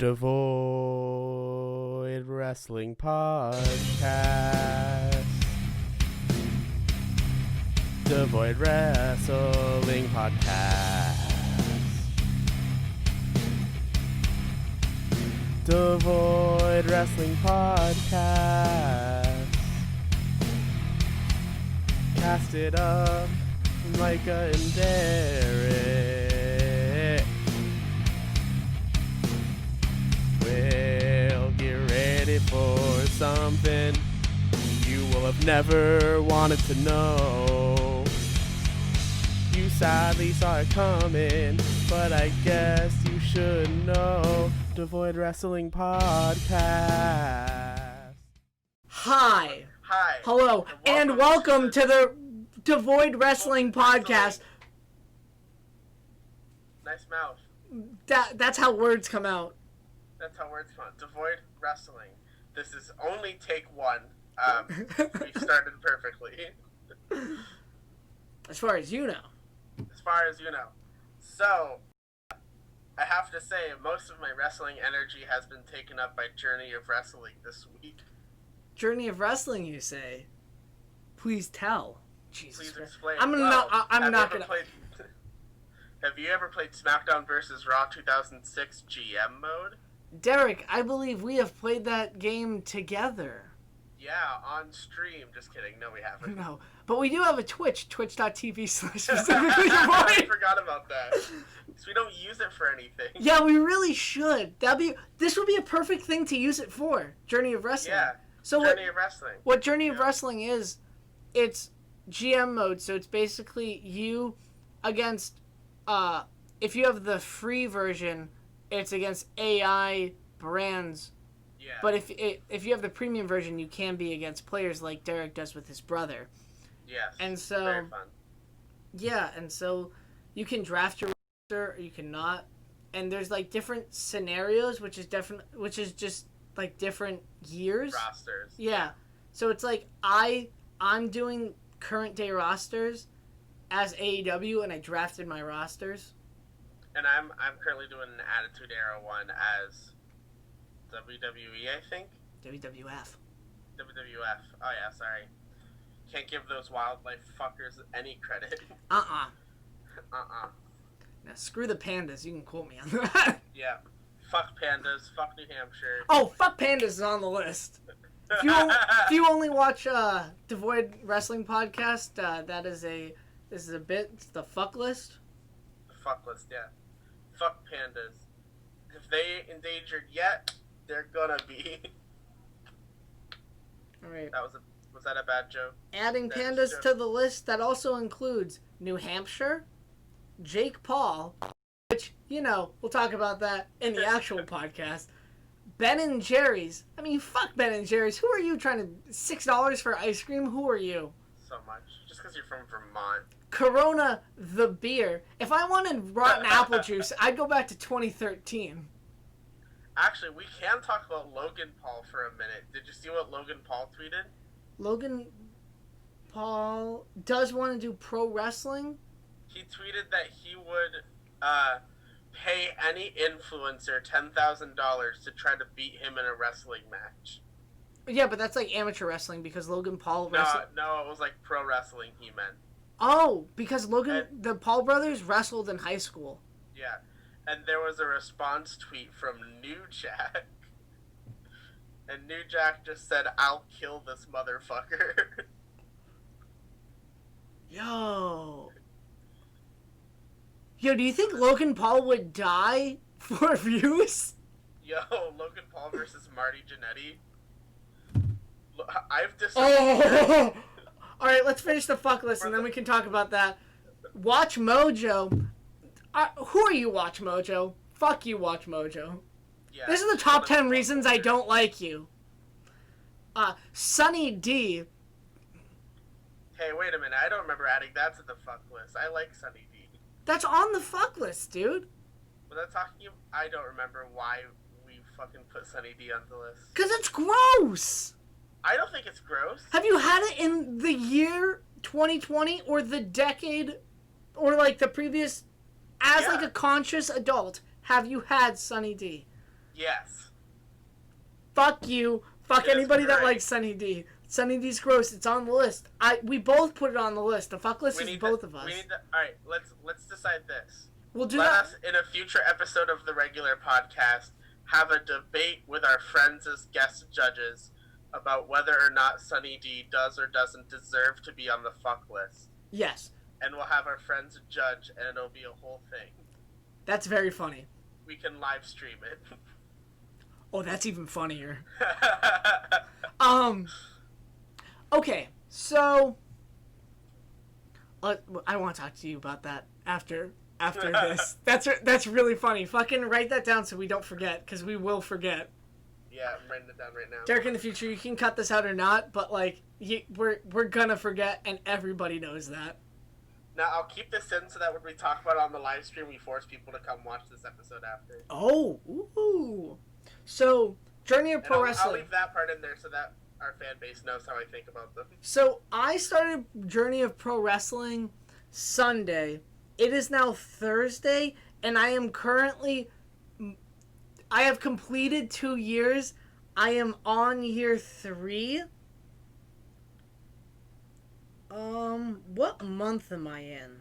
Devoid Wrestling Podcast. Devoid Wrestling Podcast. Devoid Wrestling Podcast. Cast it up, Micah and Derek. We'll get ready for something you will have never wanted to know. You sadly saw it coming, but I guess you should know. Devoid Wrestling Podcast. Hi. Hi. Hello. And welcome to the Devoid Wrestling Podcast. Nice mouth. That's how words come out. That's how words come out. Devoid Wrestling. This is only take one. We started perfectly. As far as you know. As far as you know. So, I have to say, most of my wrestling energy has been taken up by Journey of Wrestling this week. Journey of Wrestling, you say? Please tell. Jesus Please Christ. explain. I'm not gonna. Have you ever played SmackDown vs. Raw 2006 GM mode? Derek, I believe we have played that game together. Yeah, on stream. Just kidding. No, we haven't. No. But we do have a Twitch, twitch.tv/. I forgot about that. So we don't use it for anything. Yeah, we really should. This would be a perfect thing to use it for. Journey of Wrestling. Yeah. So Journey of Wrestling. What Journey of Wrestling is, it's GM mode. So it's basically you against, if you have the free version, it's against AI brands. Yeah. But if you have the premium version, you can be against players like Derek does with his brother. Yes. And so, very fun. Yeah, and so you can draft your roster or you cannot. And there's like different scenarios, which is just like different years. Rosters. Yeah. So it's like I'm doing current day rosters as AEW, and I drafted my rosters. And I'm currently doing an Attitude Era one as WWE, I think. WWF. WWF. Oh yeah, sorry. Can't give those wildlife fuckers any credit. Now screw the pandas. You can quote me on that. Yeah. Fuck pandas. Fuck New Hampshire. Oh, fuck pandas is on the list. If you only watch Devoid Wrestling Podcast, this is a bit. It's the fuck list. The fuck list, yeah. Fuck pandas. If they endangered yet, they're gonna be. All right. Was that a bad joke? Adding pandas to the list, that also includes New Hampshire, Jake Paul, which, we'll talk about that in the actual podcast. Ben and Jerry's. I mean, fuck Ben and Jerry's. Who are you trying to... $6 for ice cream? Who are you? So much. Just because you're from Vermont. Corona, the beer. If I wanted rotten apple juice, I'd go back to 2013. Actually, we can talk about Logan Paul for a minute. Did you see what Logan Paul tweeted? Logan Paul does want to do pro wrestling. He tweeted that he would pay any influencer $10,000 to try to beat him in a wrestling match. Yeah, but that's like amateur wrestling because Logan Paul... No, it was like pro wrestling he meant. Oh, because the Paul brothers wrestled in high school. Yeah, and there was a response tweet from New Jack. And New Jack just said, "I'll kill this motherfucker." Yo, do you think Logan Paul would die for views? Yo, Logan Paul versus Marty Jannetty. I've decided... Oh! Alright, let's finish the fuck list and then we can talk about that. Watch Mojo. Who are you, Watch Mojo? Fuck you, Watch Mojo. Yeah, this is the top 10 reasons I don't like you. Sunny D. Hey, wait a minute. I don't remember adding that to the fuck list. I like Sunny D. That's on the fuck list, dude. But that's talking... I don't remember why we fucking put Sunny D on the list. Because it's gross. I don't think it's gross. Have you had it in the year 2020 or the decade or like the previous... As like a conscious adult, have you had Sunny D? Yes. Fuck you. Fuck It is anybody that great. likes Sunny D. Sunny D's gross. It's on the list. We both put it on the list. The fuck list is both of us. All right. Let's decide this. We'll do Let that. us, in a future episode of the regular podcast, have a debate with our friends as guest judges about whether or not Sunny D does or doesn't deserve to be on the fuck list. Yes. And we'll have our friends judge, and it'll be a whole thing. That's very funny. We can live stream it. Oh, that's even funnier. Okay, so I want to talk to you about that after this. That's really funny. Fucking write that down so we don't forget, because we will forget. Yeah, I'm writing it down right now. Derek, in the future, you can cut this out or not, but like we're gonna forget, and everybody knows that. Now, I'll keep this in so that when we talk about it on the live stream, we force people to come watch this episode after. Oh, ooh. So, Journey of Pro Wrestling. I'll leave that part in there so that our fan base knows how I think about them. So, I started Journey of Pro Wrestling Sunday. It is now Thursday, and I have completed 2 years. I am on year 3. What month am I in?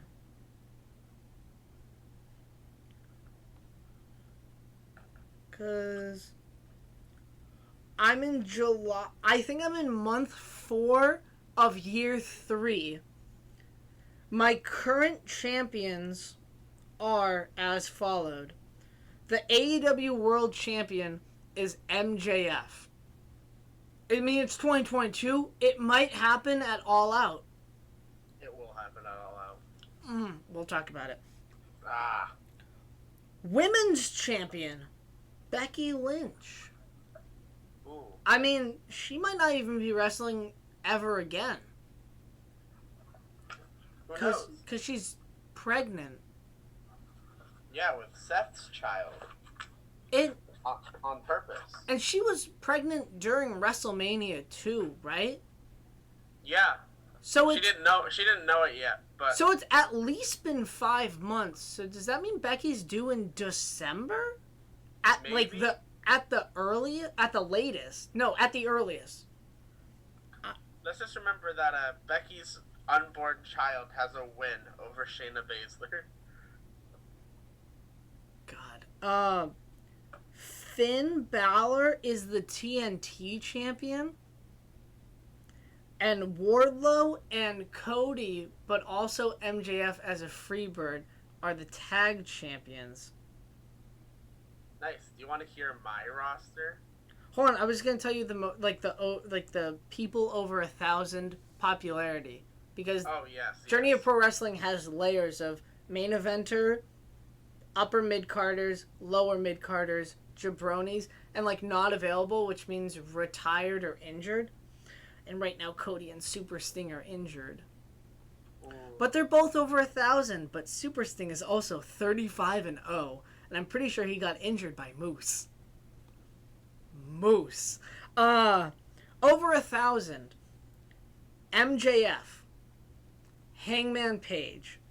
Because I'm in July. I think I'm in month 4 of year 3. My current champions are as followed. The AEW World Champion is MJF. I mean, it's 2022. It might happen at All Out. It will happen at All Out. We'll talk about it. Ah. Women's Champion, Becky Lynch. Ooh. I mean, she might not even be wrestling ever again. Who knows? Because she's pregnant. Yeah, with Seth's child. On purpose. And she was pregnant during WrestleMania too, right? Yeah. So She didn't know it yet, but So it's at least been 5 months. So does that mean Becky's due in December? At Maybe. at the latest. No, at the earliest. let's just remember that Becky's unborn child has a win over Shayna Baszler. God. Finn Balor is the TNT champion. And Wardlow and Cody, but also MJF as a Freebird, are the tag champions. Nice. Do you want to hear my roster? Hold on, I was gonna tell you the people over 1,000 popularity, because Journey of Pro Wrestling has layers of main eventer, upper mid carders, lower mid carders, jabronis, and like not available, which means retired or injured. And right now, Cody and Super Sting are injured. Ooh. But they're both over 1,000. But Super Sting is also 35-0, and I'm pretty sure he got injured by Moose. Over 1,000. MJF, Hangman Page,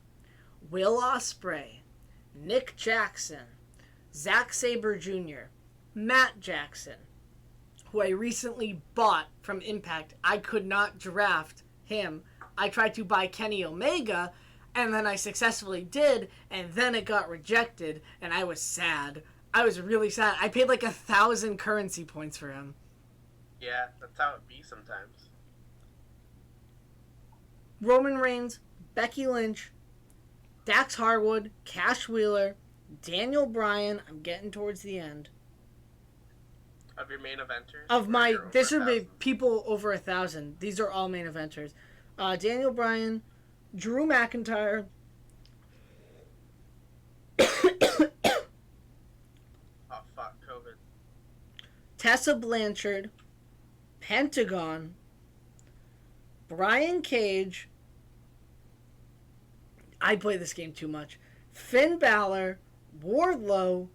Will Ospreay, Nick Jackson, Zack Sabre Jr., Matt Jackson, who I recently bought from Impact. I could not draft him. I tried to buy Kenny Omega, and then I successfully did, and then it got rejected, and I was sad. I was really sad. I paid like 1,000 currency points for him. Yeah, that's how it be sometimes. Roman Reigns, Becky Lynch, Dax Harwood, Cash Wheeler, Daniel Bryan. I'm getting towards the end. Of your main eventers? Of my, this would be 1,000? people over 1,000. These are all main eventers. Daniel Bryan, Drew McIntyre, Oh, fuck, COVID. Tessa Blanchard, Pentagon, Brian Cage. I play this game too much. Finn Balor, Wardlow,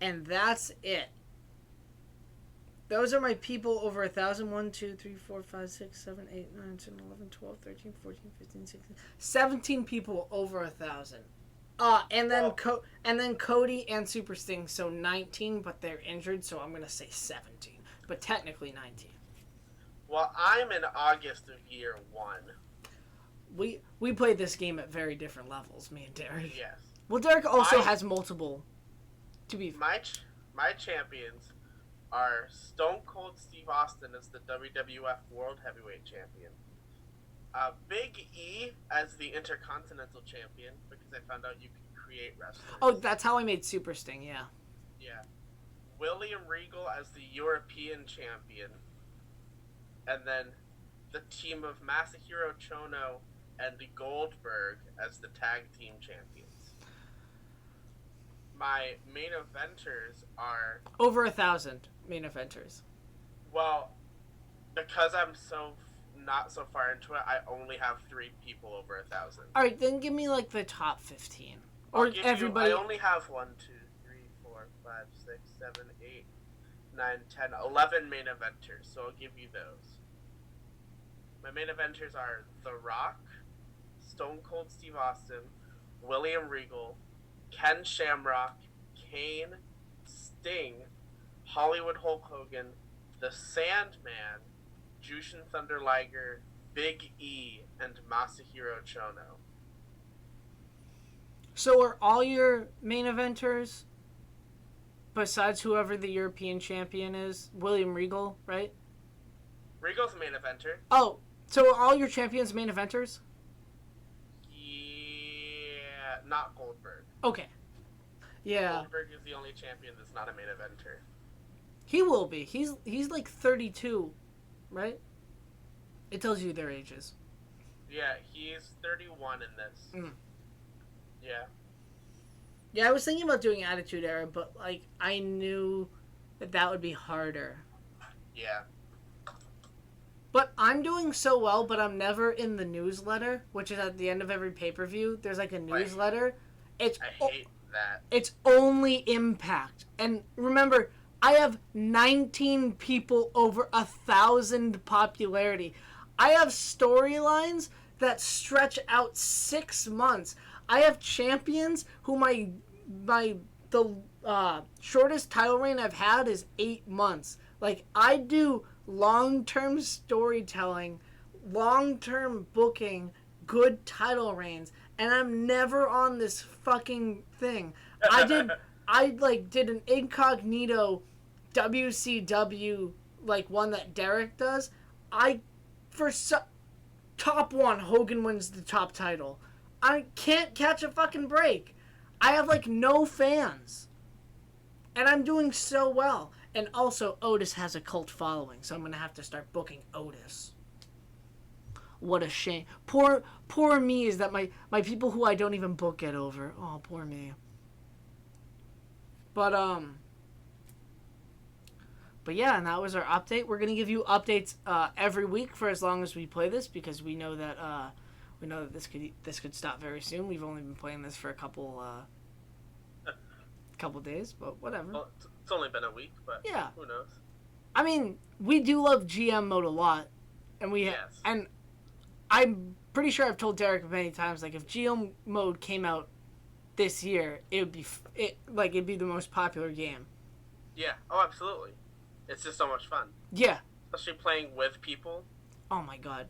and that's it. Those are my people over 1,000. 1, 2, 3, 4, 5, 6, 7, 8, 9, 10, 11, 12, 13, 14, 15, 16. 17 people over 1,000. And then Well- and then Cody and Super Sting, so 19, but they're injured, so I'm gonna say 17, but technically 19. Well, I'm in August of year 1. We played this game at very different levels, me and Derek. Yes. Well, Derek also My- has multiple. To be My champions are Stone Cold Steve Austin as the WWF World Heavyweight Champion. Big E as the Intercontinental Champion, because I found out you can create wrestlers. oh, that's how I made Super Sting. Yeah. Yeah. William Regal as the European Champion. And then the team of Masahiro Chono and the Goldberg as the Tag Team Champions. My main eventers are, Over 1,000 main eventers. well, because I'm not so far into it, I only have 3 people over 1,000. All right, then give me like the top 15, I'll or give everybody. I only have 1, 2, 3, 4, 5, 6, 7, 8, 9, 10, 11 main eventers, so I'll give you those. My main eventers are The Rock, Stone Cold Steve Austin, William Regal, Ken Shamrock, Kane, Sting, Hollywood Hulk Hogan, The Sandman, Jushin Thunder Liger, Big E, and Masahiro Chono. So are all your main eventers, besides whoever the European champion is, William Regal, right? Regal's a main eventer. Oh, so are all your champions main eventers? Yeah, not Goldberg. Okay. Yeah, Goldberg is the only champion that's not a main eventer. he will be. He's like 32, right? It tells you their ages. Yeah, he's 31 in this. Mm. Yeah. Yeah, I was thinking about doing Attitude Era, but like I knew that would be harder. Yeah. But I'm doing so well, but I'm never in the newsletter, which is at the end of every pay-per-view. There's like a newsletter. It's I hate that. it's only Impact. And remember, I have 19 people over 1,000 popularity. I have storylines that stretch out 6 months. I have champions who the shortest title reign I've had is 8 months. Like, I do long-term storytelling, long-term booking, good title reigns, and I'm never on this fucking thing. I did an incognito WCW, like one that Derek does. Top 1, Hogan wins the top title. I can't catch a fucking break. I have like no fans. And I'm doing so well. And also, Otis has a cult following, so I'm going to have to start booking Otis. What a shame. Poor me is that my people who I don't even book get over. Oh, poor me. But yeah, and that was our update. We're going to give you updates every week for as long as we play this, because we know that this could stop very soon. We've only been playing this for a couple days, but whatever. Well, it's only been a week, but Yeah. who knows? I mean, we do love GM mode a lot, and Yes. and I'm pretty sure I've told Derek many times, like, if GM mode came out this year, it'd be the most popular game. Yeah. Oh, absolutely. It's just so much fun, Yeah. especially playing with people. Oh my god.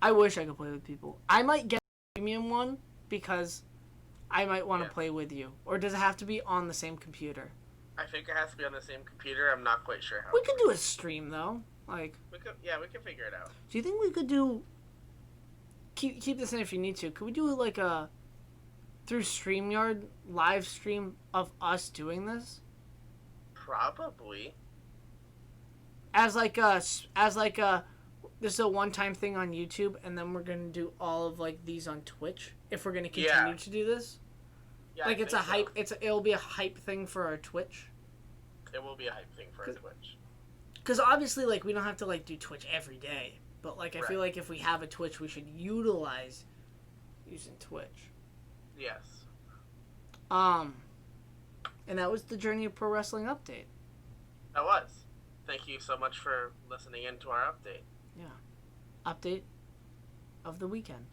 I wish I could play with people. I might get a premium one because I might want to Yeah. play with you. Or does it have to be on the same computer? I think it has to be on the same computer. I'm not quite sure how. We could do a stream though. Like, We can figure it out. do you think we could do? Keep this in if you need to. Could we do like a through StreamYard live stream of us doing this Probably. as like a this is a one-time thing on YouTube, and then we're gonna do all of like these on Twitch if we're gonna continue Yeah. to do this. Yeah. Like I it's a think hype. so. It'll be a hype thing for our Twitch. It will be a hype thing for Cause- Twitch. Because obviously, like, we don't have to like do Twitch every day. But like, I feel Right. like if we have a Twitch, we should utilize using Twitch. Yes. And that was the Journey of Pro Wrestling update. That was. Thank you so much for listening in to our update. Yeah. Update of the weekend.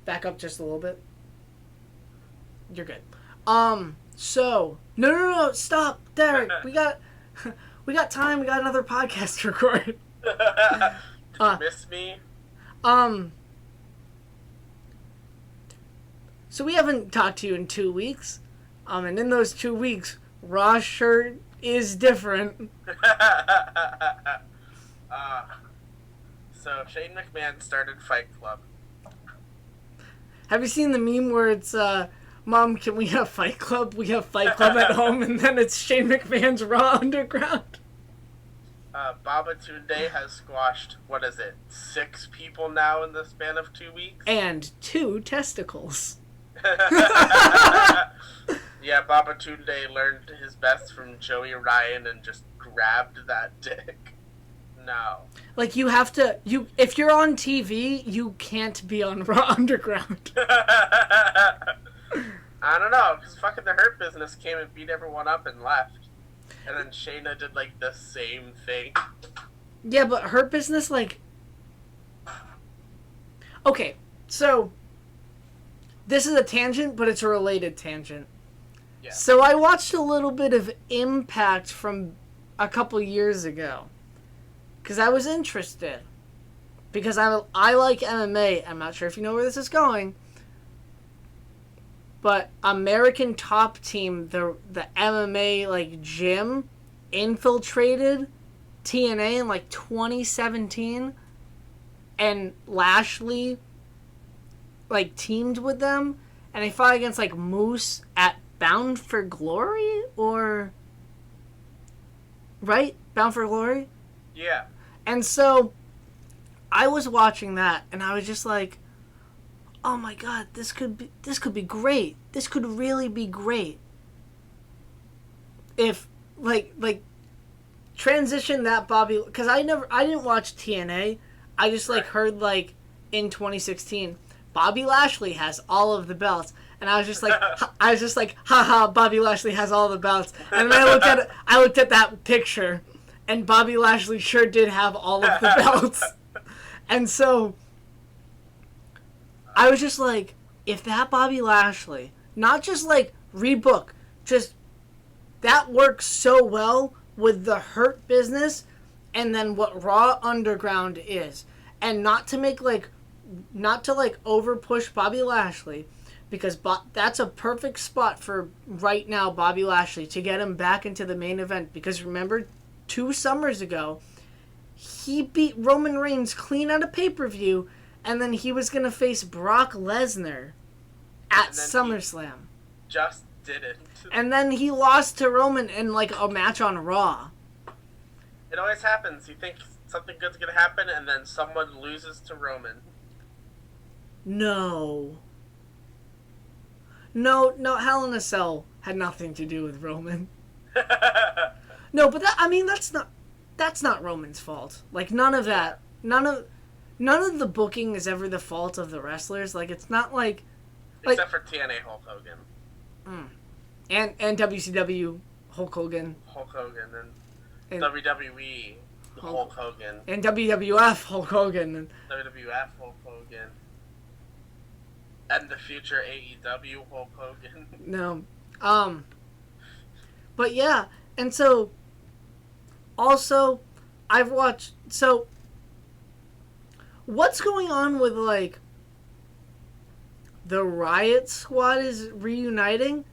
Back up just a little bit. You're good. So no, stop, Derek. we got time. We got another podcast to record. Did you miss me? So we haven't talked to you in 2 weeks. And in those 2 weeks, Raw's shirt is different. So Shane McMahon started Fight Club. Have you seen the meme where it's, Mom, can we have Fight Club? We have Fight Club at home, and then it's Shane McMahon's Raw Underground. Baba Tunde has squashed, 6 people now in the span of 2 weeks? And 2 testicles. Yeah, Baba Tunde learned his best from Joey Ryan and just grabbed that dick. No. Like, you have to... if you're on TV, you can't be on Raw Underground. I don't know, because fucking the Hurt Business came and beat everyone up and left. And then Shayna did, like, the same thing. Yeah, but Hurt Business, like... Okay, so... This is a tangent, but it's a related tangent. Yeah. So I watched a little bit of Impact from a couple years ago. Because I was interested. Because I like MMA. I'm not sure if you know where this is going. But American Top Team, the MMA like gym, infiltrated TNA in like 2017. And Lashley like teamed with them. And they fought against like Moose at Bound for Glory? Or... Right? Bound for Glory? Yeah. And so, I was watching that, and I was just like, oh my god, this could be great. This could really be great. If, like, transition that Bobby... Because I didn't watch TNA. I just, like, heard, like, in 2016, Bobby Lashley has all of the belts. And I was just like, haha, Bobby Lashley has all the belts. And then I looked at that picture, and Bobby Lashley sure did have all of the belts. And so, I was just like, if that Bobby Lashley, not just like rebook, just that works so well with the Hurt Business and then what Raw Underground is. And not to over push Bobby Lashley, because that's a perfect spot for right now Bobby Lashley to get him back into the main event. Because remember, 2 summers ago, he beat Roman Reigns clean out of pay-per-view, and then he was going to face Brock Lesnar at SummerSlam. Just didn't. And then he lost to Roman in like a match on Raw. It always happens. You think something good's going to happen, and then someone loses to Roman. No, Hell in a Cell had nothing to do with Roman. No, but that's not Roman's fault. Like, none of that. None of the booking is ever the fault of the wrestlers. Like, it's not like except for TNA Hulk Hogan. And WCW Hulk Hogan. And WWE Hulk Hogan. And WWF Hulk Hogan. And WWF Hulk Hogan. And the future AEW Hulk Hogan. No. But yeah, and so also I've watched, so what's going on with like the Riot Squad is reuniting?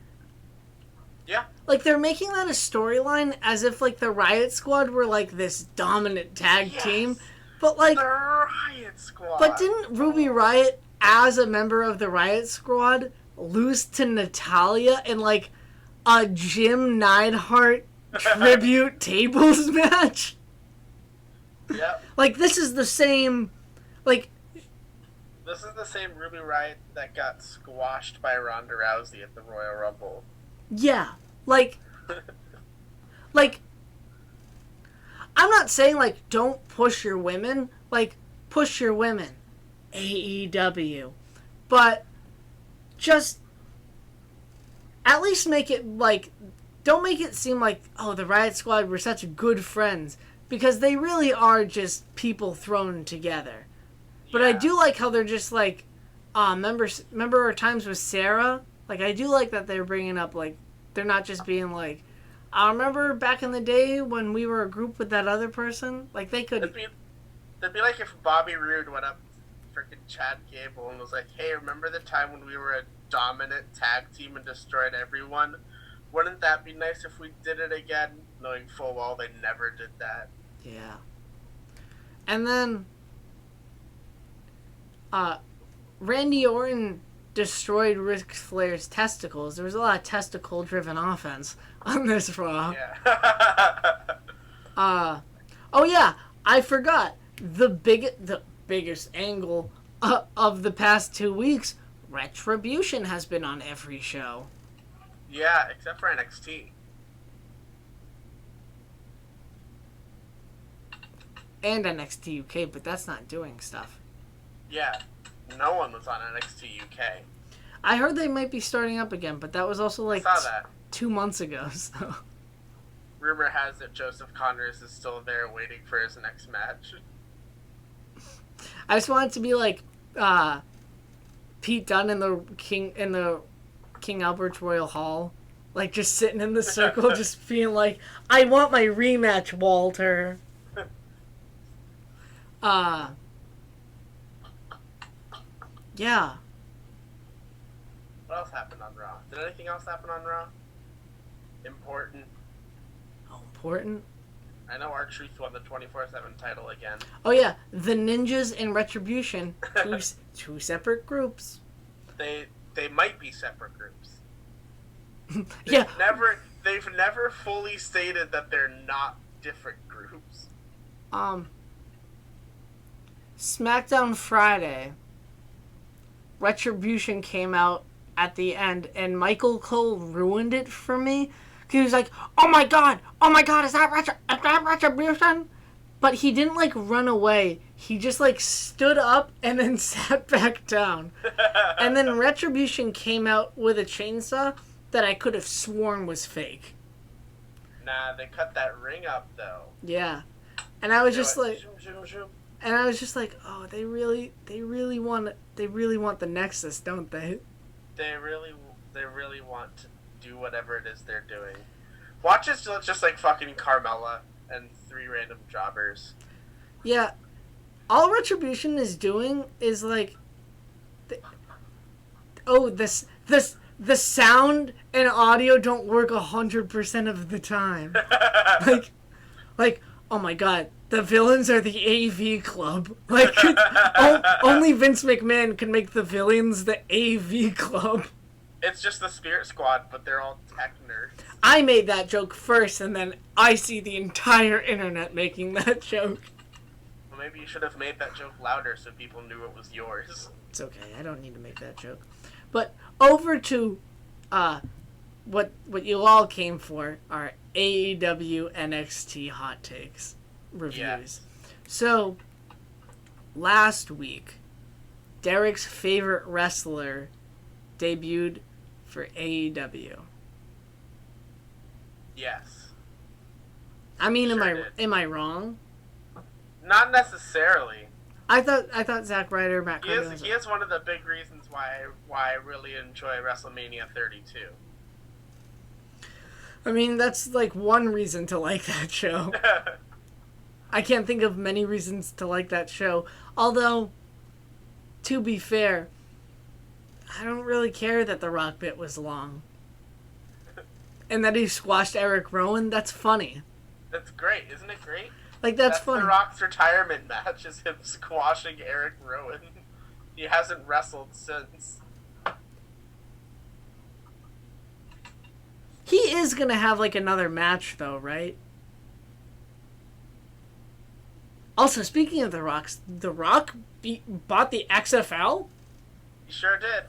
Yeah. Like, they're making that a storyline as if like the Riot Squad were like this dominant tag team. But like the Riot Squad. But didn't Ruby Riot, as a member of the Riot Squad, lose to Natalya in like a Jim Neidhart tribute tables match? Yep. Like, this is the same, like... This is the same Ruby Riot that got squashed by Ronda Rousey at the Royal Rumble. Yeah. Like, I'm not saying, like, don't push your women. Like, push your women. AEW. But just at least make it, like, don't make it seem like, oh, the Riot Squad were such good friends. Because they really are just people thrown together. But I do like how they're just like, remember our times with Sarah Like, I do like that they're bringing up, like, they're not just being like, I remember back in the day when we were a group with that other person. Like, they could... It'd be like if Bobby Roode went up to freaking Chad Gable and was like, hey, remember the time when we were a dominant tag team and destroyed everyone? Wouldn't that be nice if we did it again? Knowing full well they never did that. Yeah. And then... Randy Orton destroyed Ric Flair's testicles. There was a lot of testicle-driven offense on this Raw. Yeah. Oh yeah, I forgot. The biggest angle of the past 2 weeks, Retribution has been on every show. Yeah, except for NXT. And NXT UK, but that's not doing stuff. Yeah, no one was on NXT UK. I heard they might be starting up again, but that was also like I saw that. 2 months ago. So. Rumor has it Joseph Connors is still there waiting for his next match. I just want it to be like Pete Dunne in the King Albert's Royal Hall, like just sitting in the circle, just being like, "I want my rematch, Walter." Yeah. What else happened on Raw? Did anything else happen on Raw? Important. Oh, important. I know R-Truth won the 24/7 title again. Oh yeah, the Ninjas and Retribution, two separate groups. They might be separate groups. Yeah. They've never fully stated that they're not different groups. SmackDown Friday, Retribution came out at the end, and Michael Cole ruined it for me. He was like, oh my god, is that Retribution? But he didn't, like, run away. He just, like, stood up and then sat back down. And then Retribution came out with a chainsaw that I could have sworn was fake. Nah, they cut that ring up, though. Yeah. And I was just like... oh, they really want the Nexus, don't they? They really want to do whatever it is they're doing. Watch it just like fucking Carmella and 3 random jobbers. Yeah. All Retribution is doing is like... the sound and audio don't work 100% of the time. like, oh my god, the villains are the AV Club. Like, only Vince McMahon can make the villains the AV Club. It's just the Spirit Squad, but they're all tech nerds. I made that joke first, and then I see the entire internet making that joke. Well, maybe you should have made that joke louder so people knew it was yours. It's okay, I don't need to make that joke. But over to what you all came for, are AEW NXT hot takes reviews. Yes. So, last week, Derek's favorite wrestler debuted for AEW. Yes. I mean, Sure am I wrong? Not necessarily. I thought Zack Ryder, Matt He is one of the big reasons why I really enjoy WrestleMania 32. I mean, that's like one reason to like that show. I can't think of many reasons to like that show. Although, to be fair, I don't really care that the Rock bit was long. And that he squashed Eric Rowan, that's funny. That's great, isn't it great? Like, that's funny. The Rock's retirement match is him squashing Eric Rowan. He hasn't wrestled since. He is gonna have, like, another match, though, right? Also, speaking of The Rock bought the XFL? He sure did.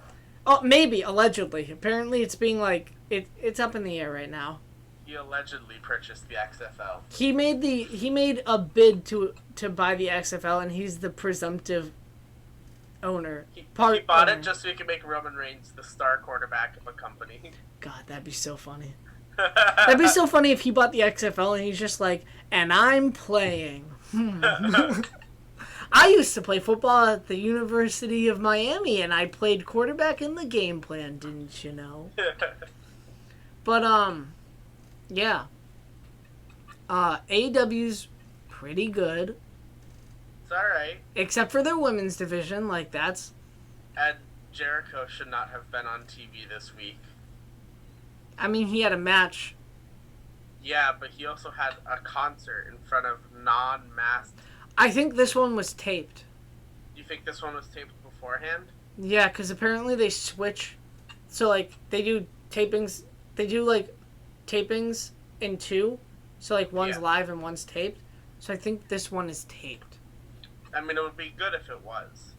Oh, maybe, allegedly. Apparently it's being, like, it's up in the air right now. He allegedly purchased the XFL. He made a bid to buy the XFL, and he's the presumptive owner. He bought it just so he could make Roman Reigns the star quarterback of a company. God, that'd be so funny. That'd be so funny if he bought the XFL and he's just like, and I'm playing. I used to play football at the University of Miami, and I played quarterback in the game plan, didn't you know? But, yeah. AEW's pretty good. It's alright. Except for their women's division. Like, that's... And Jericho should not have been on TV this week. I mean, he had a match. Yeah, but he also had a concert in front of non-masked. I think this one was taped. You think this one was taped beforehand? Yeah, because apparently they switch. So, like, they do tapings. They do, like, tapings in two. So, like, one's live and one's taped. So I think this one is taped. I mean, it would be good if it was.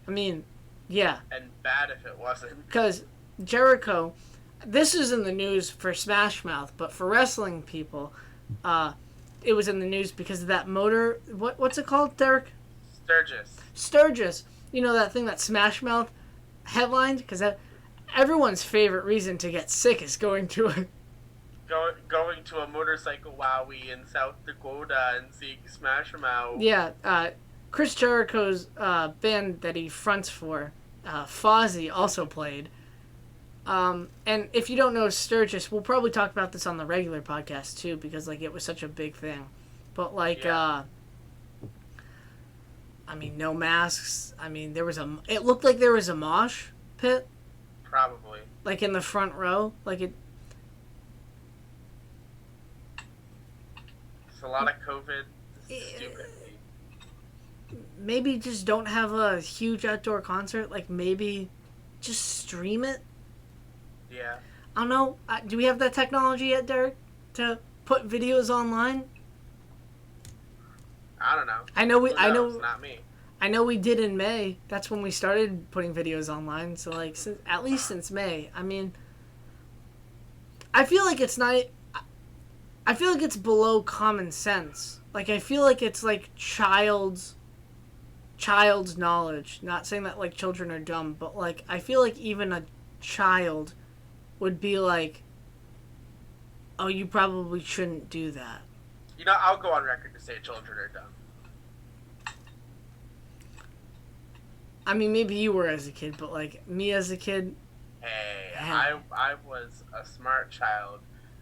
I mean, yeah. And bad if it wasn't. Because Jericho, this is in the news for Smash Mouth, but for wrestling people, it was in the news because of that motor. What's it called, Derek? Sturgis. You know that thing that Smash Mouth headlined? Because everyone's favorite reason to get sick is going to a... Going to a motorcycle wowie in South Dakota and seeing Smash Mouth. Yeah, Chris Jericho's band that he fronts for, Fozzy, also played. And if you don't know Sturgis, we'll probably talk about this on the regular podcast too, because like it was such a big thing. But like, I mean, no masks. I mean, it looked like there was a mosh pit. Probably. Like in the front row, like it. It's a lot of COVID. Stupid. Maybe just don't have a huge outdoor concert. Like maybe just stream it. Yeah. I don't know. Do we have that technology yet, Derek, to put videos online? I don't know. I know It's not me. I know we did in May. That's when we started putting videos online. So like, at least since May. I mean, I feel like it's not. I feel like it's below common sense. Like I feel like it's like child's knowledge. Not saying that like children are dumb, but like I feel like even a child would be like, oh, you probably shouldn't do that. You know, I'll go on record to say children are dumb. I mean, maybe you were as a kid, but like me as a kid. Hey, I was a smart child,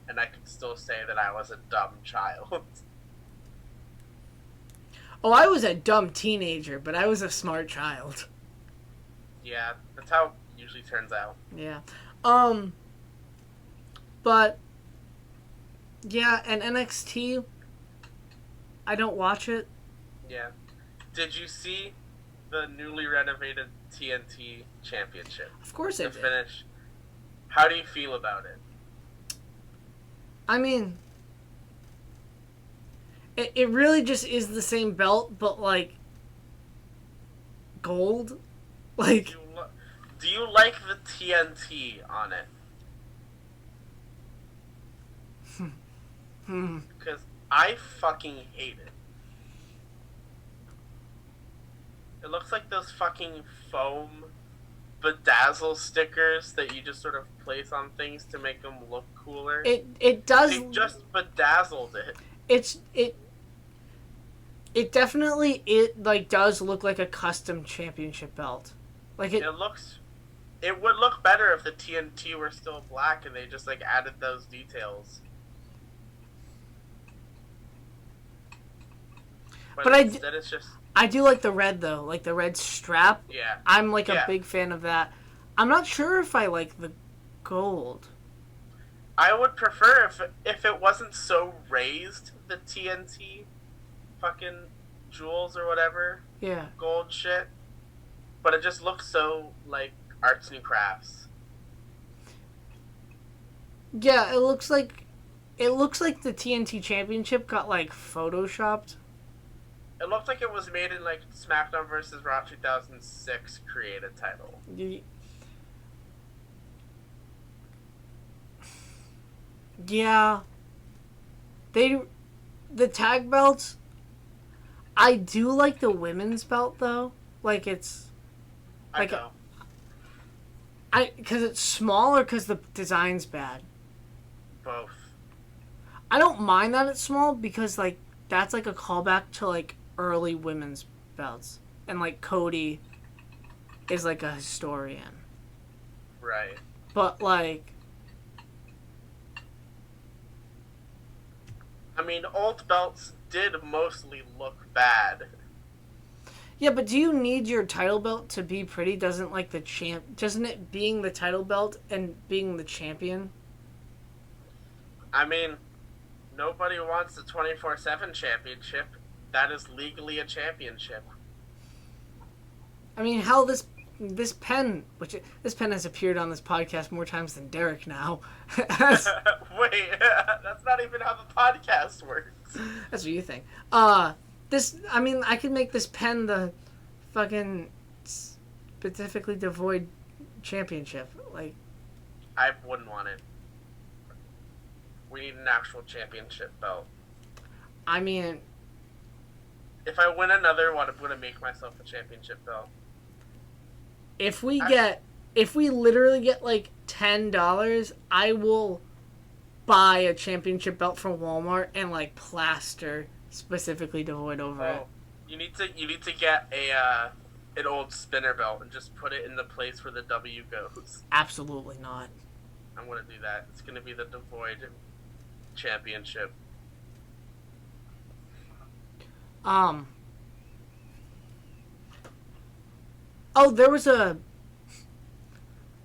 and I can still say that I was a dumb child. Oh, I was a dumb teenager, but I was a smart child. Yeah, that's how it usually turns out. Yeah. But yeah, and NXT, I don't watch it. Yeah. Did you see the newly renovated TNT Championship? Of course I did. Finish. How do you feel about it? I mean, it really just is the same belt, but like gold. Like, do you like the TNT on it? Because I fucking hate it. It looks like those fucking foam bedazzle stickers that you just sort of place on things to make them look cooler. It does. They just bedazzled it. It definitely does look like a custom championship belt. Like it would look better if the TNT were still black and they just like added those details. But instead it's just... I do like the red though, like the red strap. Yeah. I'm like a big fan of that. I'm not sure if I like the gold. I would prefer if it wasn't so raised, the TNT fucking jewels or whatever. Yeah. Gold shit. But it just looks so like arts and crafts. Yeah, it looks like the TNT Championship got like photoshopped. It looked like it was made in like SmackDown vs. Raw 2006 created title. Yeah. The tag belts, I do like the women's belt though. Like it's like because it's small or because the design's bad. Both. I don't mind that it's small because like that's like a callback to like early women's belts, and like Cody is like a historian. Right. But like, I mean, old belts did mostly look bad. yeah, but do you need your title belt to be pretty? Doesn't like the champ? Doesn't it being the title belt and being the champion? I mean, nobody wants the 24/7 championship. That is legally a championship. I mean, hell, this pen, this pen has appeared on this podcast more times than Derek now. that's, Wait, that's not even how the podcast works. that's what you think. I mean, I could make this pen the fucking specifically Devoid championship. Like, I wouldn't want it. We need an actual championship belt. I mean, If I win another one, I'm going to make myself a championship belt. if we literally get like $10, I will buy a championship belt from Walmart and like plaster specifically Devoid over it. You need to get an old spinner belt and just put it in the place where the W goes. Absolutely not. I'm going to do that. It's going to be the Devoid championship. Oh, there was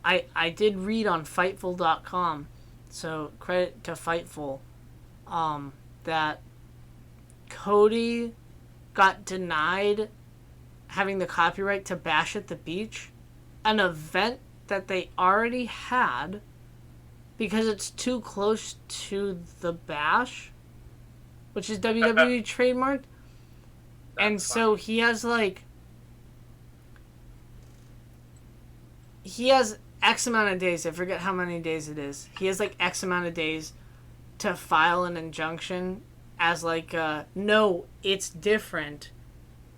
I did read on Fightful.com, so credit to Fightful, that Cody got denied having the copyright to Bash at the Beach, an event that they already had, because it's too close to the Bash, which is WWE trademarked. And so he has X amount of days. I forget how many days it is. He has like X amount of days to file an injunction as like, no, it's different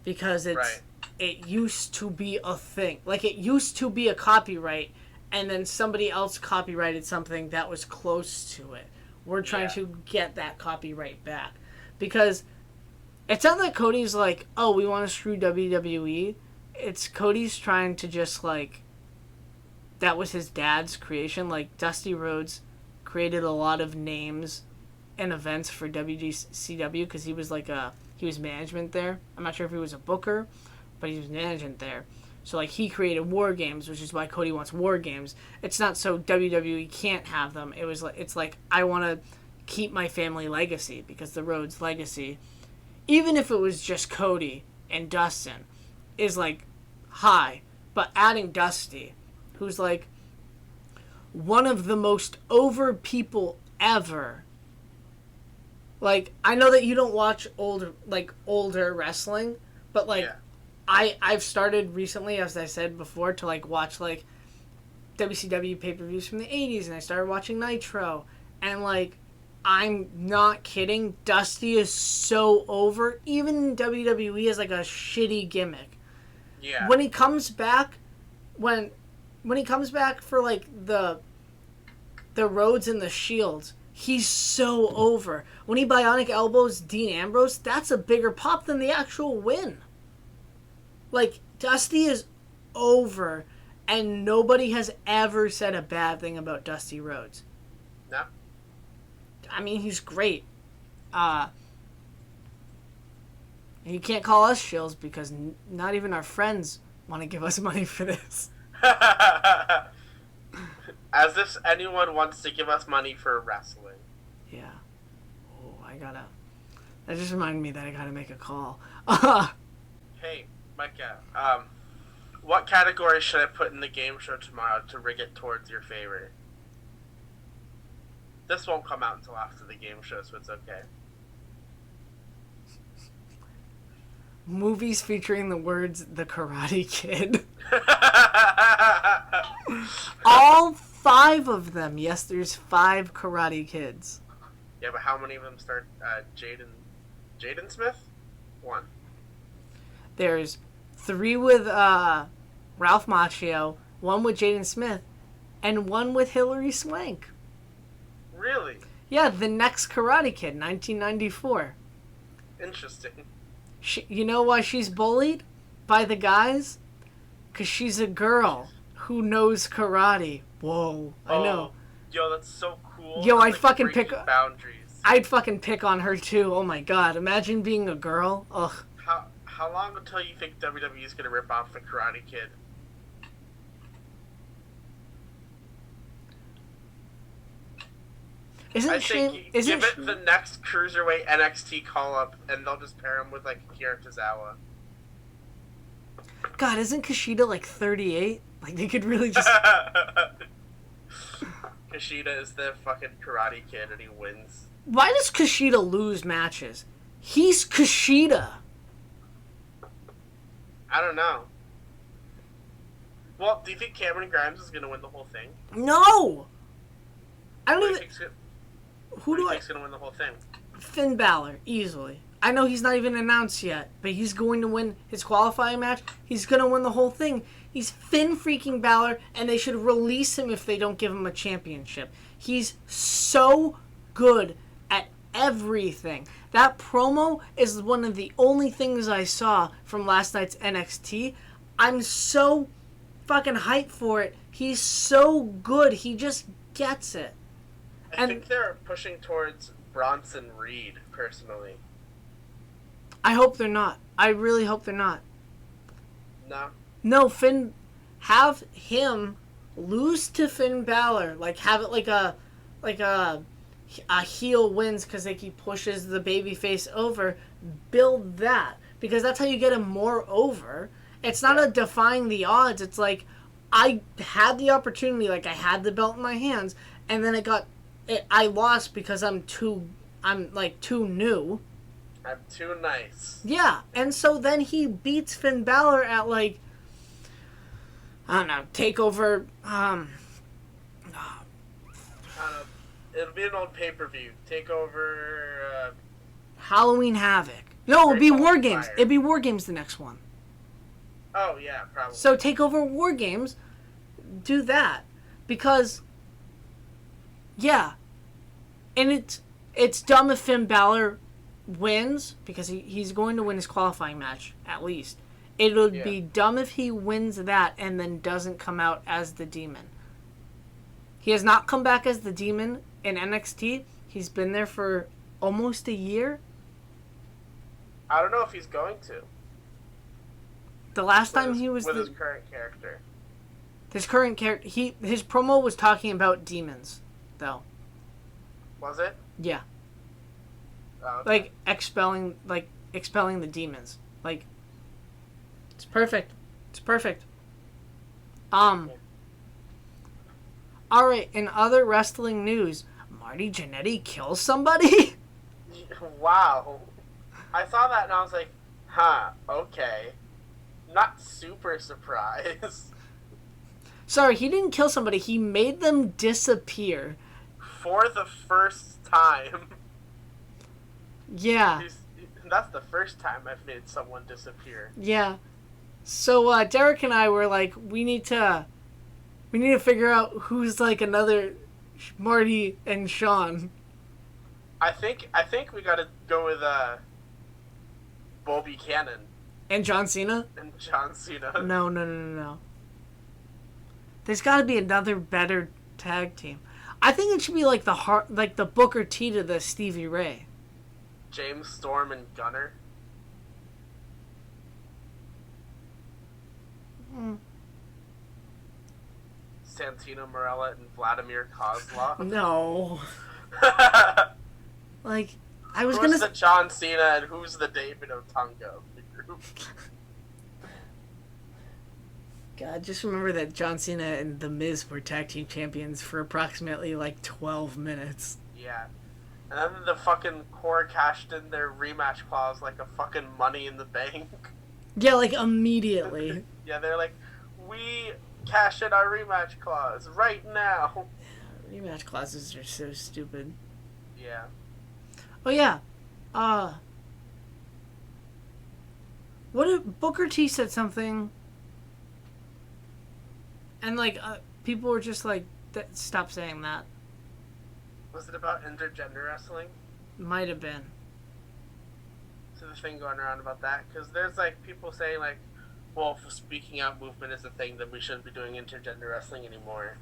because it used to be a thing. Like, it used to be a copyright, and then somebody else copyrighted something that was close to it. We're trying to get that copyright back. Because it's not that Cody's like, oh, we want to screw WWE. It's Cody's trying to just like, that was his dad's creation. Like, Dusty Rhodes created a lot of names and events for WCW because he was like he was management there. I'm not sure if he was a booker, but he was management there. So like, he created War Games, which is why Cody wants War Games. It's not so WWE can't have them. It's like I want to keep my family legacy, because the Rhodes legacy, even if it was just Cody and Dustin, is like high. But adding Dusty, who's like one of the most over people ever. Like, I know that you don't watch older wrestling, but like, I've started recently, as I said before, to like watch like WCW pay-per-views from the 80s, and I started watching Nitro, and like, I'm not kidding, Dusty is so over, even WWE is like a shitty gimmick. Yeah. When he comes back, when he comes back for like the Rhodes and the Shields, he's so over. When he bionic elbows Dean Ambrose, that's a bigger pop than the actual win. Like, Dusty is over, and nobody has ever said a bad thing about Dusty Rhodes. No. I mean, he's great. You can't call us shills because not even our friends want to give us money for this. As if anyone wants to give us money for wrestling. Yeah. Oh, that just reminded me that I gotta make a call. Hey, Micah, what category should I put in the game show tomorrow to rig it towards your favorite? This won't come out until after the game show, so it's okay. Movies featuring the words "The Karate Kid." All 5 of them. Yes, there's 5 Karate Kids. Yeah, but how many of them start Jaden Smith? 1. There's 3 with Ralph Macchio, 1 with Jaden Smith, and 1 with Hilary Swank. Really? Yeah, The Next Karate Kid, 1994. Interesting. You know why she's bullied by the guys? Because she's a girl who knows karate. Whoa, I know. Yo, that's so cool. Yo, That's I'd fucking pick. boundaries. I'd fucking pick on her too. Oh my god, imagine being a girl. Ugh. How long until you think WWE is gonna rip off the Karate Kid? Isn't give it the next cruiserweight NXT call up, and they'll just pair him with like Akira Tozawa. God, isn't Kushida like 38? Like they could really just. Kushida is the fucking Karate Kid, and he wins. Why does Kushida lose matches? He's Kushida. I don't know. Well, do you think Cameron Grimes is gonna win the whole thing? No. I don't Who even. Who do I? think's gonna win the whole thing? Finn Balor, easily. I know he's not even announced yet, but he's going to win his qualifying match. He's going to win the whole thing. He's Finn freaking Balor, and they should release him if they don't give him a championship. He's so good at everything. That promo is one of the only things I saw from last night's NXT. I'm so fucking hyped for it. He's so good. He just gets it. I think they're pushing towards Bronson Reed, personally. I hope they're not. I really hope they're not. No? No, Finn, have him lose to Finn Balor. Like, have it like a heel wins because he pushes the babyface over. Build that. Because that's how you get him more over. It's not a defying the odds. It's like, I had the opportunity, like I had the belt in my hands, and then I lost because I'm too new. I'm too nice. Yeah, and so then he beats Finn Balor at like, I don't know, TakeOver. I don't know. It'll be an old pay-per-view. TakeOver. Halloween Havoc. No, it'd be War Games. Fire. It'd be War Games the next one. Oh yeah, probably. So TakeOver War Games, do that because, yeah, and it's dumb if Finn Balor wins because he's going to win his qualifying match at least. It would be dumb if he wins that and then doesn't come out as the Demon. He has not come back as the Demon in NXT. He's been there for almost a year. I don't know if he's going to. The last time he was his current character. His current character. His promo was talking about demons, though. Was it? Yeah. Oh, okay. Like expelling the demons. Like, it's perfect. It's perfect. All right. In other wrestling news, Marty Jannetty kills somebody. Wow. I saw that and I was like, huh, okay. Not super surprised. Sorry, he didn't kill somebody. He made them disappear. For the first time. Yeah. That's the first time I've made someone disappear. Yeah. So Derek and I were like, we need to figure out who's like another Marty and Sean. I think we gotta go with Bull Buchanan. And John Cena? And John Cena. No. There's got to be another better tag team. I think it should be like the Booker T to the Stevie Ray. James Storm and Gunner. Santino Marella and Vladimir Kozlov. No. Like, I was Who's the John Cena and who's the David Otunga of the group? God, just remember that John Cena and The Miz were tag team champions for approximately like 12 minutes. Yeah. And then the fucking Core cashed in their rematch clause like a fucking Money in the Bank. Yeah, like immediately. Yeah, they're like, we cash in our rematch clause right now. Rematch clauses are so stupid. Yeah. Oh yeah. What if Booker T said something and like people were just like, stop saying that. Was it about intergender wrestling? Might have been. to the thing going around about that, because there's like people saying like, well, if speaking out movement is a thing, then we shouldn't be doing intergender wrestling anymore.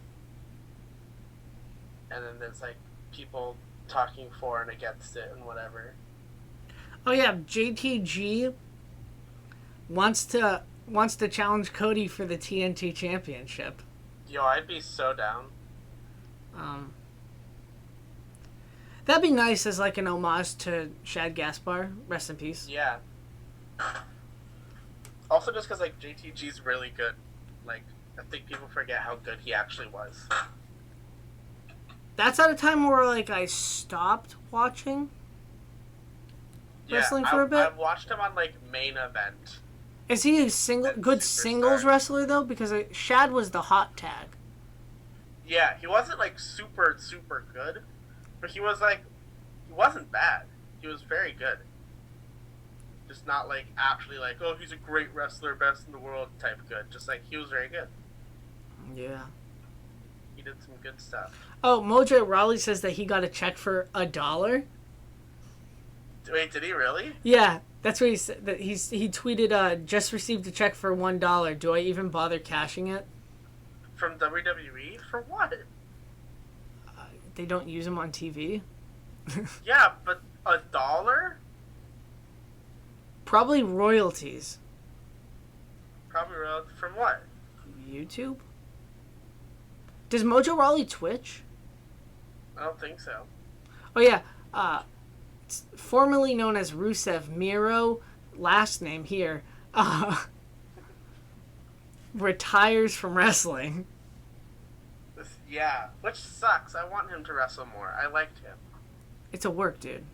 And then there's like people talking for and against it and whatever. Oh yeah, JTG wants to challenge Cody for the TNT Championship. Yo, I'd be so down. That'd be nice as like an homage to Shad Gaspar. Rest in peace. Yeah. Also, just because like JTG's really good. Like, I think people forget how good he actually was. That's at a time where like I stopped watching wrestling for a bit. I've watched him on like Main Event. Is he a good singles wrestler though? Because Shad was the hot tag. Yeah, he wasn't like super good, but he wasn't bad. He was very good. Just not like actually like, oh, he's a great wrestler, best in the world type good. Just like he was very good. Yeah. He did some good stuff. Oh, Mojo Rawley says that he got a check for $1. Wait, did he really? Yeah, that's what he said. That he tweeted, just received a check for $1. Do I even bother cashing it? From WWE? For what? They don't use him on TV. Yeah, but $1? Probably royalties. Probably from what? YouTube? Does Mojo Rawley Twitch? I don't think so. Oh yeah, it's formerly known as Rusev Miro, last name here, retires from wrestling. Yeah, which sucks. I want him to wrestle more. I liked him. It's a work, dude.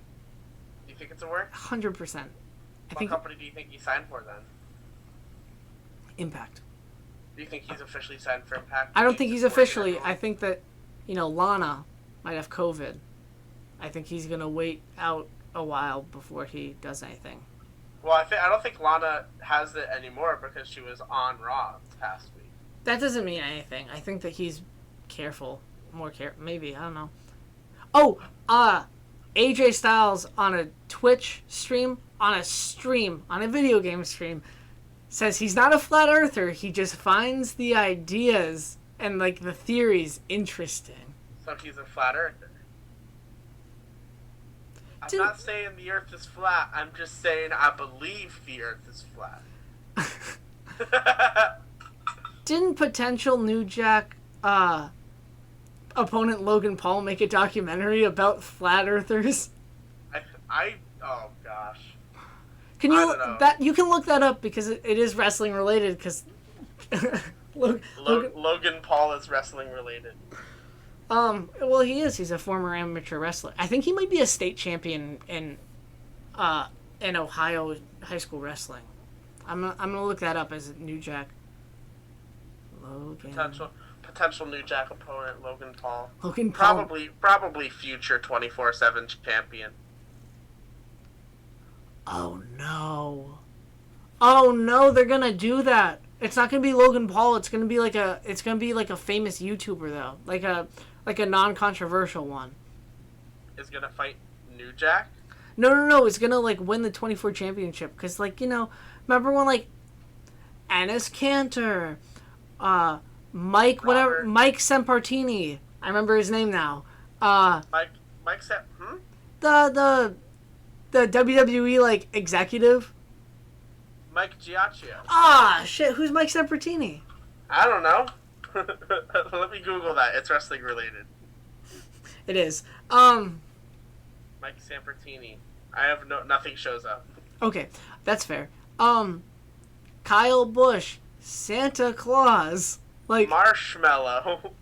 You think it's a work? 100%. What company do you think he signed for then? Impact. Do you think he's officially signed for Impact? I don't think he's officially. I think that, Lana might have COVID. I think he's going to wait out a while before he does anything. Well, I don't think Lana has it anymore because she was on Raw this past week. That doesn't mean anything. I think that he's careful. Maybe. I don't know. Oh, AJ Styles on a Twitch stream, on a video game stream, says he's not a flat earther. He just finds the ideas and like the theories interesting. So he's a flat earther. I'm not saying the earth is flat. I'm just saying I believe the earth is flat. Didn't potential New Jack opponent Logan Paul make a documentary about flat earthers? Oh gosh. Can you can look that up because it is wrestling related because Logan Paul is wrestling related. Well, he is. He's a former amateur wrestler. I think he might be a state champion in Ohio high school wrestling. I'm gonna look that up as New Jack. Logan. Potential New Jack opponent Logan Paul. Logan Paul. Probably future 24/7 champion. Oh no, they're gonna do that. It's not gonna be Logan Paul. It's gonna be like a famous YouTuber though, like a non-controversial one. Is gonna fight New Jack? No. It's gonna like win the 24 championship because remember when like Ennis Cantor, Mike Sempartini. I remember his name now. Mike The WWE like executive. Mike Giacchio. Ah, shit. Who's Mike Sempertini? I don't know. Let me Google that. It's wrestling related. It is. Mike Sampertini. I have nothing shows up. Okay, that's fair. Kyle Busch, Santa Claus, like Marshmallow.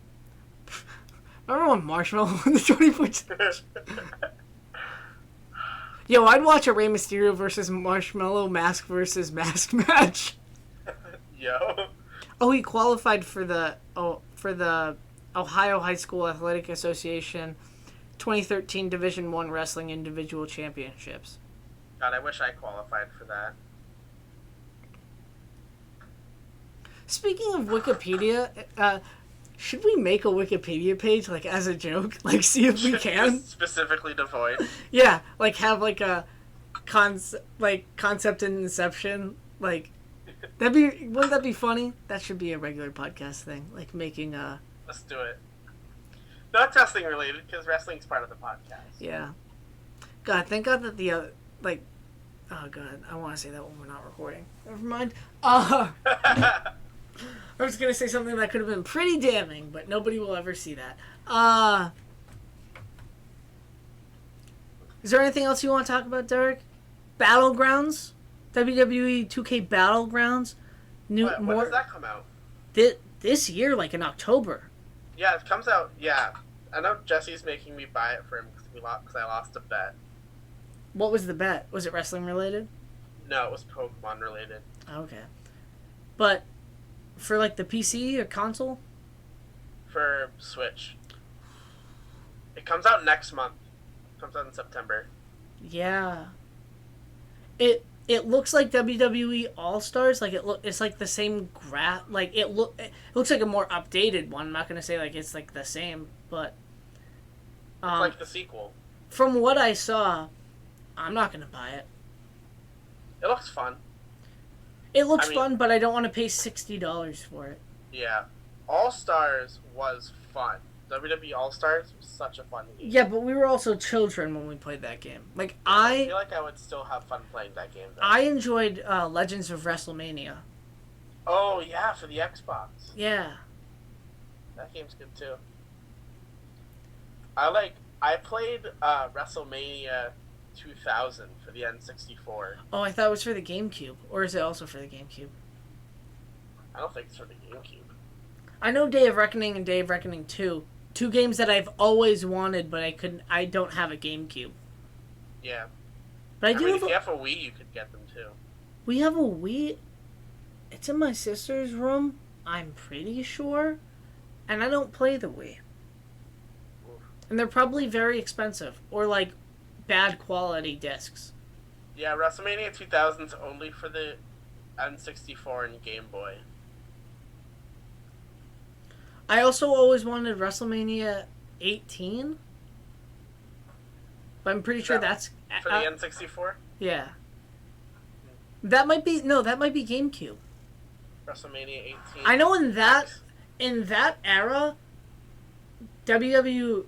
Remember when Marshmallow won the 24? Yo, I'd watch a Rey Mysterio versus Marshmallow mask versus mask match. Yo. Oh, he qualified for the Ohio High School Athletic Association 2013 Division I Wrestling Individual Championships. God, I wish I qualified for that. Speaking of Wikipedia, should we make a Wikipedia page, like, as a joke? Like, see if we can? Specifically Devoid. Yeah, like, have, like, a concept in Inception. Like, wouldn't that be funny? That should be a regular podcast thing. Like making a. Let's do it. Not wrestling related, because wrestling's part of the podcast. Yeah. God, thank God that the other oh God, I want to say that when we're not recording. Never mind. I was gonna say something that could have been pretty damning, but nobody will ever see that. Is there anything else you want to talk about, Derek? Battlegrounds, WWE 2K Battlegrounds. When does that come out? This year, like in October. Yeah, it comes out. Yeah, I know Jesse's making me buy it for him because I lost a bet. What was the bet? Was it wrestling related? No, it was Pokemon related. Okay, but for like the PC or console? For Switch. It comes out next month. It comes out in September. Yeah. It looks like WWE All Stars. Like it's like the same like it looks like a more updated one. I'm not gonna say like it's like the same, but It's like the sequel. From what I saw, I'm not gonna buy it. It looks fun. It looks fun, but I don't want to pay $60 for it. Yeah, All Stars was fun. WWE All Stars was such a fun game. Yeah, but we were also children when we played that game. Like I feel like I would still have fun playing that game, though. I enjoyed Legends of WrestleMania. Oh yeah, for the Xbox. Yeah. That game's good too. I played WrestleMania 2000 for the N64. Oh, I thought it was for the GameCube. Or is it also for the GameCube? I don't think it's for the GameCube. I know Day of Reckoning and Day of Reckoning 2. Two games that I've always wanted, but I don't have a GameCube. Yeah. But I mean, if you have a Wii, you could get them too. We have a Wii. It's in my sister's room, I'm pretty sure. And I don't play the Wii. Oof. And they're probably very expensive. Or like bad quality discs. Yeah, WrestleMania 2000's only for the N64 and Game Boy. I also always wanted WrestleMania 18. But I'm pretty sure that's... For the N64? Yeah. That might be... No, that might be GameCube. WrestleMania 18. I know in that era, WWE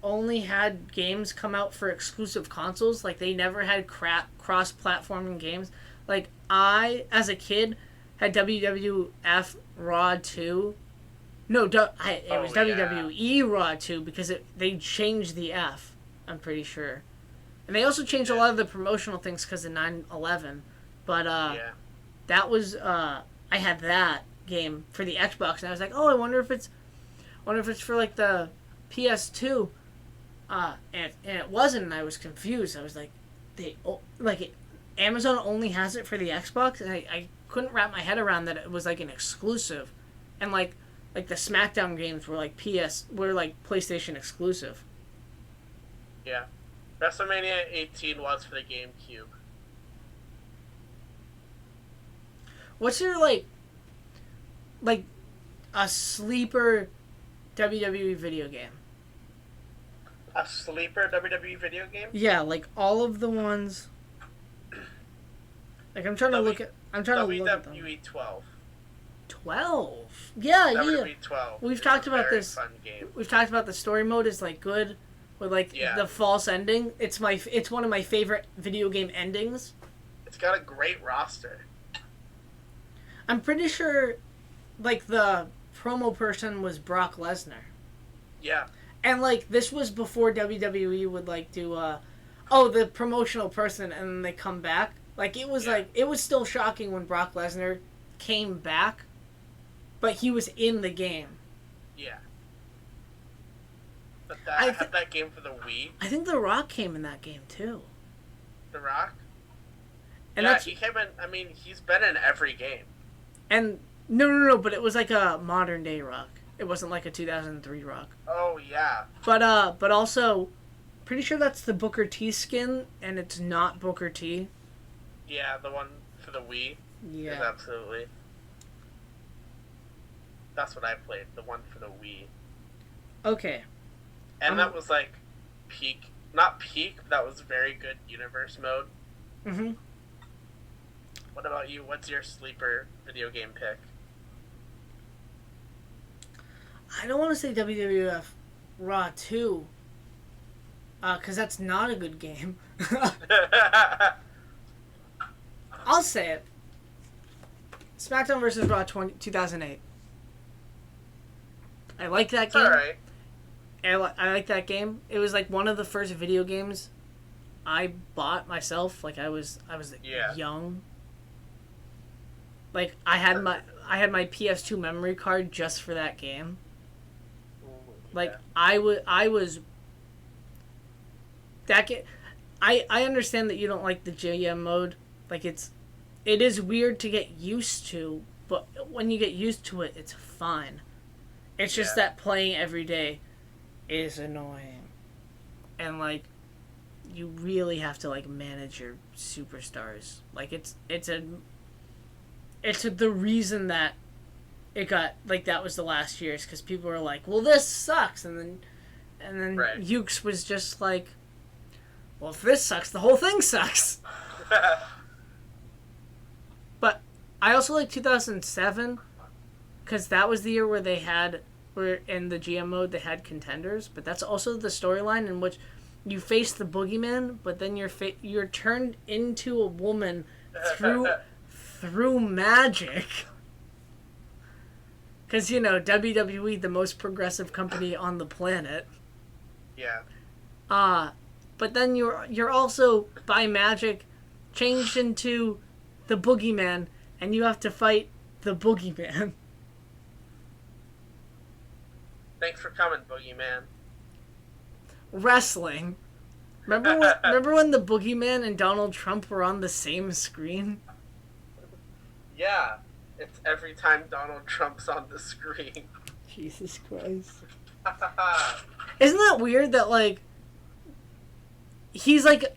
only had games come out for exclusive consoles. Like, they never had cross-platforming games. Like, I, as a kid, had WWF Raw 2. No, it was WWE Raw 2 because they changed the F, I'm pretty sure. And they also changed a lot of the promotional things because of 9/11. But that was... I had that game for the Xbox, and I was like, oh, I wonder if it's for, like, the PS2. And it wasn't, and I was confused. I was like, Amazon only has it for the Xbox, and I couldn't wrap my head around that it was, like, an exclusive. And, like the SmackDown games were like PlayStation exclusive. Yeah. WrestleMania 18 was for the GameCube. What's your like a sleeper WWE video game? A sleeper WWE video game? Yeah, like all of the ones. Like I'm trying to look at them. WWE 12. 12. Yeah, WWE 12. We've talked about this. Fun game. We've talked about the story mode is like good with like the false ending. It's one of my favorite video game endings. It's got a great roster. I'm pretty sure like the promo person was Brock Lesnar. Yeah. And like this was before WWE would like do the promotional person and then they come back. Like it was it was still shocking when Brock Lesnar came back. But he was in the game. Yeah. But I had that game for the Wii. I think The Rock came in that game too. The Rock? And he came in. I mean, he's been in every game. And no, but it was like a modern day Rock. It wasn't like a 2003 Rock. Oh yeah. But also, pretty sure that's the Booker T skin, and it's not Booker T. Yeah, the one for the Wii. Yeah. Is absolutely. That's what I played, the one for the Wii. Okay. And that was like peak, not peak, but that was very good universe mode. Mm-hmm. What about you? What's your sleeper video game pick? I don't want to say WWF Raw 2, because that's not a good game. I'll say it. SmackDown vs. Raw 2008. I like that It's game. alright. I like that game. It was like one of the first video games I bought myself. Like I was Yeah. young. Like I had my PS2 memory card just for that game. Like Yeah. I was that game. I understand that you don't like the GM mode. Like it is weird to get used to, but when you get used to it, it's fine. It's just Yeah. that playing every day is annoying. And like you really have to like manage your superstars. Like it's the reason that it got like that was the last year's because people were like, well, this sucks, and then Right. Ukes was just like, well, if this sucks, the whole thing sucks. But I also like 2007 because that was the year where in the GM mode they had contenders, but that's also the storyline in which you face the boogeyman, but then you're turned into a woman through magic. Because, WWE, the most progressive company on the planet. Yeah. But then you're also, by magic, changed into the boogeyman, and you have to fight the boogeyman. Thanks for coming, Boogeyman. Wrestling. Remember when the boogeyman and Donald Trump were on the same screen? Yeah. It's every time Donald Trump's on the screen. Jesus Christ. Isn't that weird that, like, he's, like,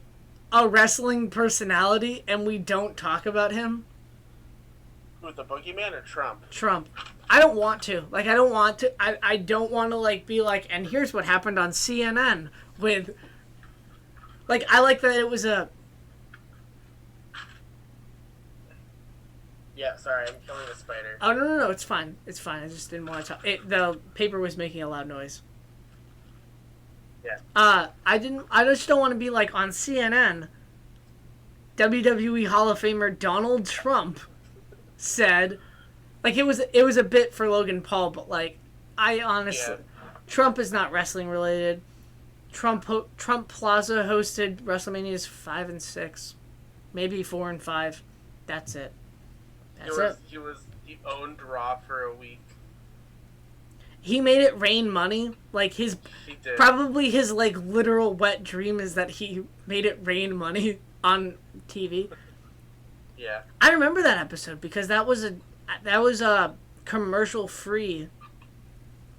a wrestling personality and we don't talk about him? Who, the Boogeyman or Trump? Trump. I don't want to. Like, I don't want to. I don't want to, like, be like, and here's what happened on CNN with... Like, I like that it was a... Yeah, sorry, I'm killing a spider. Oh, no, it's fine. It's fine. I just didn't want to talk. The paper was making a loud noise. Yeah. I just don't want to be like on CNN. WWE Hall of Famer Donald Trump said, like it was a bit for Logan Paul, but like I honestly, Trump is not wrestling related. Trump Plaza hosted WrestleManias 5 and 6, maybe 4 and 5. That's it. He owned Raw for a week. He made it rain money. Like He did. probably his like literal wet dream is that he made it rain money on TV. Yeah. I remember that episode because that was a commercial free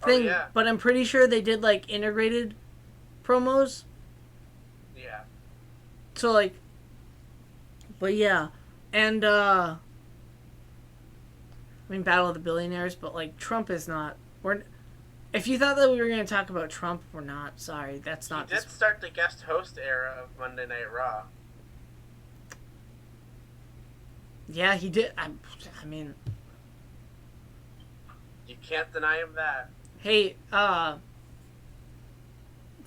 thing. Oh, yeah. But I'm pretty sure they did like integrated promos. Yeah. So like, but yeah, and I mean Battle of the Billionaires, but like Trump is not. If you thought that we were going to talk about Trump, we're not. Sorry, that's not. He did start the guest host era of Monday Night Raw. Yeah, he did. I mean, You can't deny him that. hey,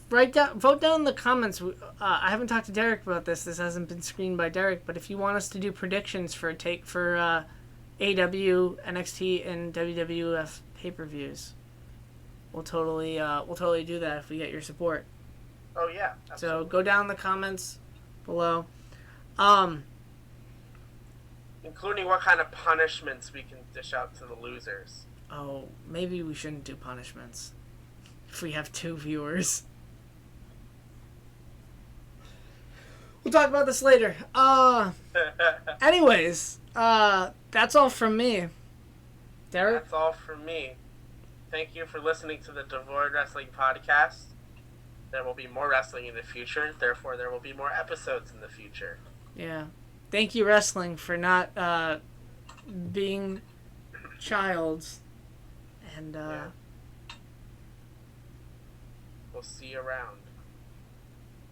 vote down in the comments. I haven't talked to Derek about this. This hasn't been screened by Derek. But if you want us to do predictions for AW, NXT, and WWF pay-per-views, we'll totally do that if we get your support. Oh yeah. So Absolutely. go down in the comments below. Including what kind of punishments we can dish out to the losers. Oh, maybe we shouldn't do punishments if we have 2 viewers. We'll talk about this later. Anyways, that's all from me. Derek? That's all from me. Thank you for listening to the Devoid Wrestling Podcast. There will be more wrestling in the future, therefore there will be more episodes in the future. Yeah. Thank you, wrestling, for not being childs. And We'll see you around.